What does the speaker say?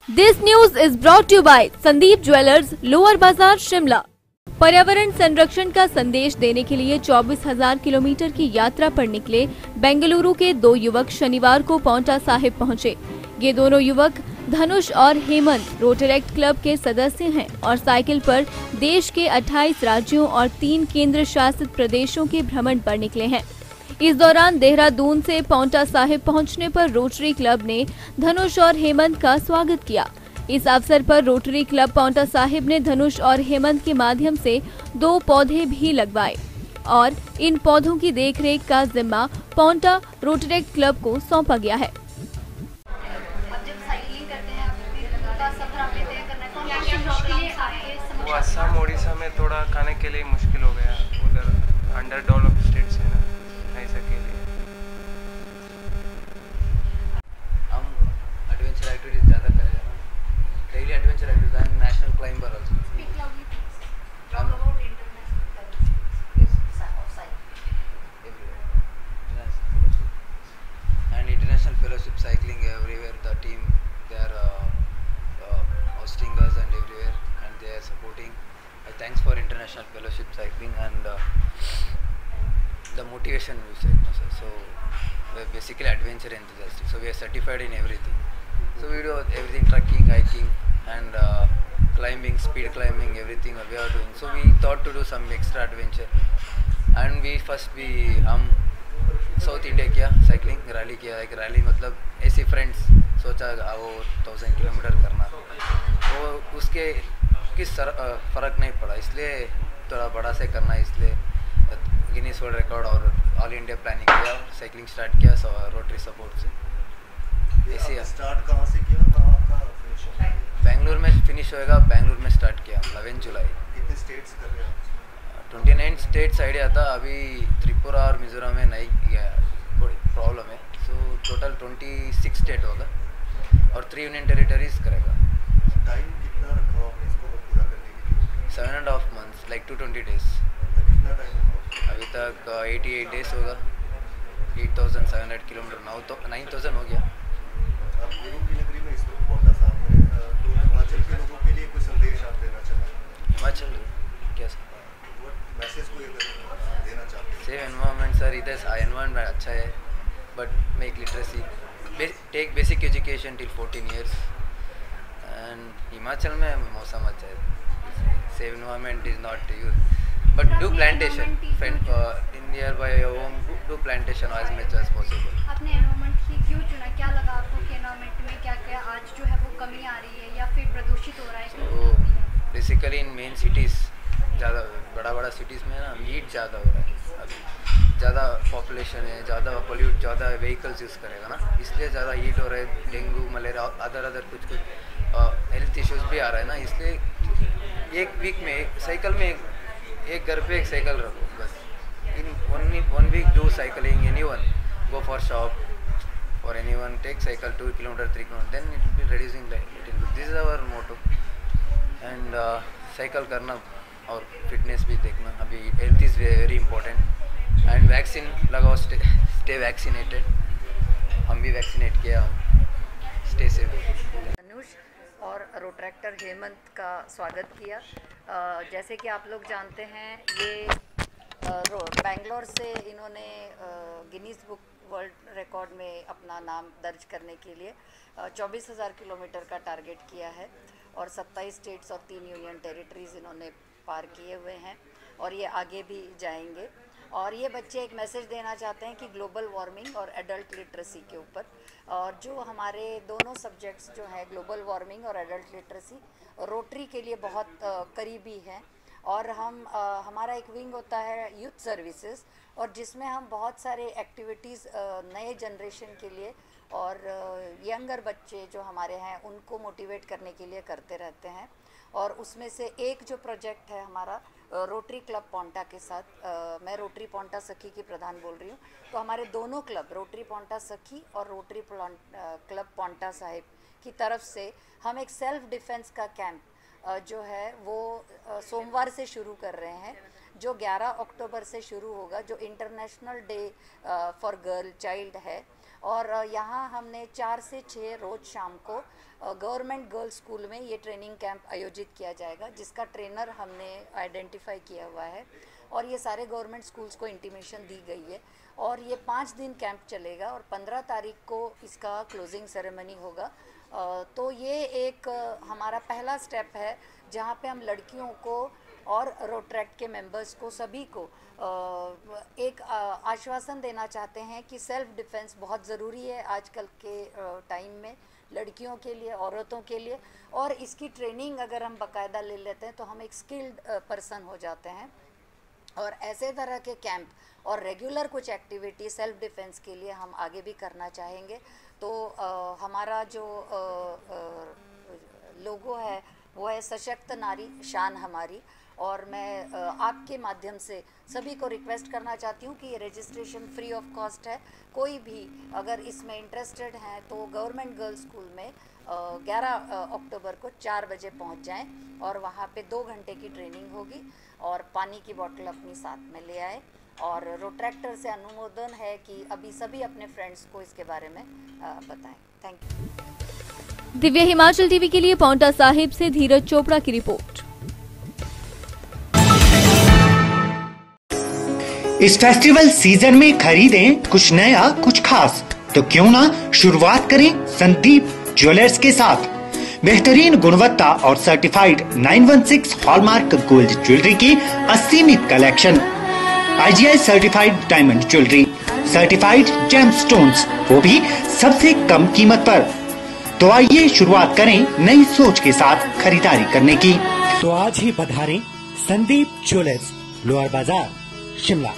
This news is brought you by Sandeep jewellers, lower Bazaar, Shimla. पर्यावरण संरक्षण का संदेश देने के लिए 24,000 किलोमीटर की यात्रा पर निकले बेंगलुरु के दो युवक शनिवार को पांवटा साहिब पहुंचे। ये दोनों युवक धनुष और हेमंत रोटरैक्ट क्लब के सदस्य हैं और साइकिल पर देश के 28 राज्यों और 3 केंद्र शासित प्रदेशों के भ्रमण पर निकले हैं। इस दौरान देहरादून से पांवटा साहिब पहुंचने पर रोटरी क्लब ने धनुष और हेमंत का स्वागत किया। इस अवसर पर रोटरी क्लब पांवटा साहिब ने धनुष और हेमंत के माध्यम से 2 पौधे भी लगवाए और इन पौधों की देखरेख का जिम्मा पांवटा रोटरैक्ट क्लब को सौंपा गया है। वो असम ओडिशा में थोड़ा खाने के लिए मुश्किल हो गया, उधर अंडर डेवलप्ड स्टेट्स है ना, ऐसा के लिए हम एडवेंचर एक्टिविटीज ज़्यादा करेगा ना, daily adventure activities and national climber also. And international fellowship cycling everywhere, the team they are hosting us and everywhere, and they are supporting. Thanks for international fellowship cycling and the motivation you said, no, sir. So we are basically adventure enthusiasts, so we are certified in everything. So we do everything, trekking, hiking and climbing, speed climbing, everything we are doing. So we thought to do some extra adventure, and we हम south India किया, cycling rally किया। एक rally मतलब ऐसे friends सोचा वो 1000 kilometre करना, वो उसके किस फ़र्क नहीं पड़ा, इसलिए थोड़ा बड़ा से करना, इसलिए गिनीज वर्ल्ड रिकॉर्ड और ऑल इंडिया प्लानिंग किया, साइकिलिंग स्टार्ट किया रोटरी सपोर्ट से। ऐसे स्टार्ट कहाँ से किया, कहाँ का फिनिश होगा? बेंगलुरु में फिनिश होएगा, बेंगलुरु में स्टार्ट किया 11 जुलाई। कितने स्टेट्स कर रहे हैं? 29 स्टेट्स आइडिया था, अभी त्रिपुरा और मिजोरम में नहीं गया, थोड़ी प्रॉब्लम है। सो टोटल 26 स्टेट होगा और 3 यूनियन टेरिटरीज करेगा। टाइम कितना रखा आपने इसको पूरा करने के लिए? 7.5 months, लाइक 220 days। कितना टाइम होगा अभी तक 88 डेज होगा, 8,700 किलोमीटर, 9,000 हो गया। आप गुरु की नगरी में इसको पांवटा साहिब में, तो हिमाचल के लोगों के लिए कोई संदेश आप देना चाहें? हिमाचल क्या सर, मैसेज को देना चाहते हैं? सेव एनवायरनमेंट सर, इधर एनवायरनमेंट अच्छा है, but make literacy, take basic education till 14 years, and Himachal में मौसम अच्छा है, save environment is not use, but do plantation in near by your home, do plantation as much as possible. आपने environment ही क्यों चुना? क्या लगा आपको कि एनवायरनमेंट में क्या क्या आज जो है वो कमी आ रही है या फिर प्रदूषित हो रहा है? तो बेसिकली इन मेन सिटीज़, ज़्यादा बड़ा सिटीज़ में ना हीट ज़्यादा हो रहा है, अभी ज़्यादा पॉपुलेशन है, ज़्यादा पोल्यूट, ज़्यादा व्हीकल्स यूज़ करेगा ना, इसलिए ज़्यादा हीट हो रहा है, डेंगू मलेरिया अदर कुछ हेल्थ इश्यूज़ भी आ रहा है ना। इसलिए एक वीक में साइकिल में एक घर पे एक साइकिल रखो बस, in 1 week do cycling, anyone go for shop और anyone take cycle 2 kilometer 3 kilometer, then it will be reducing little bit, this is our motto. And cycle करना और फिटनेस भी देखना, अभी health is very important, and vaccine लगाओ, stay vaccinated, हम भी vaccinate किया, हम स्टे सेफ। धनुष और रोटरैक्टर हेमंत का स्वागत किया। जैसे कि आप लोग जानते हैं, ये बेंगलोर से इन्होंने गिनीज बुक वर्ल्ड रिकॉर्ड में अपना नाम दर्ज करने के लिए 24,000 किलोमीटर का टारगेट किया है और 27 स्टेट्स और 3 यूनियन टेरिटरीज इन्होंने पार किए हुए हैं और ये आगे भी जाएंगे। और ये बच्चे एक मैसेज देना चाहते हैं कि ग्लोबल वार्मिंग और एडल्ट लिटरेसी के ऊपर, और जो हमारे दोनों सब्जेक्ट्स जो हैं ग्लोबल वार्मिंग और एडल्ट लिटरेसी रोटरी के लिए बहुत करीबी हैं। और हमारा एक विंग होता है यूथ सर्विसेज, और जिसमें हम बहुत सारे एक्टिविटीज़ नए जनरेशन के लिए और यंगर बच्चे जो हमारे हैं उनको मोटिवेट करने के लिए करते रहते हैं। और उसमें से एक जो प्रोजेक्ट है हमारा रोटरी क्लब पांवटा के साथ, मैं रोटरी पांवटा सखी की प्रधान बोल रही हूँ, तो हमारे दोनों क्लब रोटरी पांवटा सखी और रोटरी क्लब पांवटा साहिब की तरफ से हम एक सेल्फ डिफेंस का कैंप जो है वो सोमवार से शुरू कर रहे हैं, जो 11 अक्टूबर से शुरू होगा, जो international day for girl child है। और यहाँ हमने 4 से 6 रोज़ शाम को गवर्नमेंट गर्ल्स स्कूल में ये ट्रेनिंग कैंप आयोजित किया जाएगा, जिसका ट्रेनर हमने आइडेंटिफाई किया हुआ है और ये सारे गवर्नमेंट स्कूल्स को इंटीमेशन दी गई है। और ये 5 दिन कैंप चलेगा और 15 तारीख को इसका क्लोजिंग सेरेमनी होगा। तो ये एक हमारा पहला स्टेप है जहाँ पे हम लड़कियों को और रोट्रैक्ट के मेंबर्स को सभी को एक आश्वासन देना चाहते हैं कि सेल्फ डिफेंस बहुत ज़रूरी है आजकल के टाइम में, लड़कियों के लिए, औरतों के लिए। और इसकी ट्रेनिंग अगर हम बाकायदा ले लेते हैं तो हम एक स्किल्ड पर्सन हो जाते हैं। और ऐसे तरह के कैंप और रेगुलर कुछ एक्टिविटी सेल्फ डिफेंस के लिए हम आगे भी करना चाहेंगे। तो हमारा जो लोगो है वो है सशक्त नारी शान हमारी। और मैं आपके माध्यम से सभी को रिक्वेस्ट करना चाहती हूँ कि ये रजिस्ट्रेशन फ्री ऑफ कॉस्ट है। कोई भी अगर इसमें इंटरेस्टेड हैं तो गवर्नमेंट गर्ल्स स्कूल में 11 अक्टूबर को 4 बजे पहुँच जाएं और वहाँ पे 2 घंटे की ट्रेनिंग होगी और पानी की बोतल अपनी साथ में ले आए। और रोट्रैक्टर से अनुमोदन है कि अभी सभी अपने फ्रेंड्स को इसके बारे में बताएं। Thank you. Divya Himachal TV के लिए पांवटा साहिब से धीरज चोपड़ा की रिपोर्ट। इस फेस्टिवल सीजन में खरीदें कुछ नया कुछ खास, तो क्यों ना शुरुआत करें संदीप ज्वेलर्स के साथ। बेहतरीन गुणवत्ता और सर्टिफाइड 916 हॉलमार्क गोल्ड ज्वेलरी की असीमित collection, IGI certified diamond jewellery, certified gemstones, वो भी सबसे कम कीमत पर। तो आइए शुरुआत करें नई सोच के साथ खरीदारी करने की। तो आज ही पधारें संदीप ज्वेलर्स, लोअर बाजार, शिमला।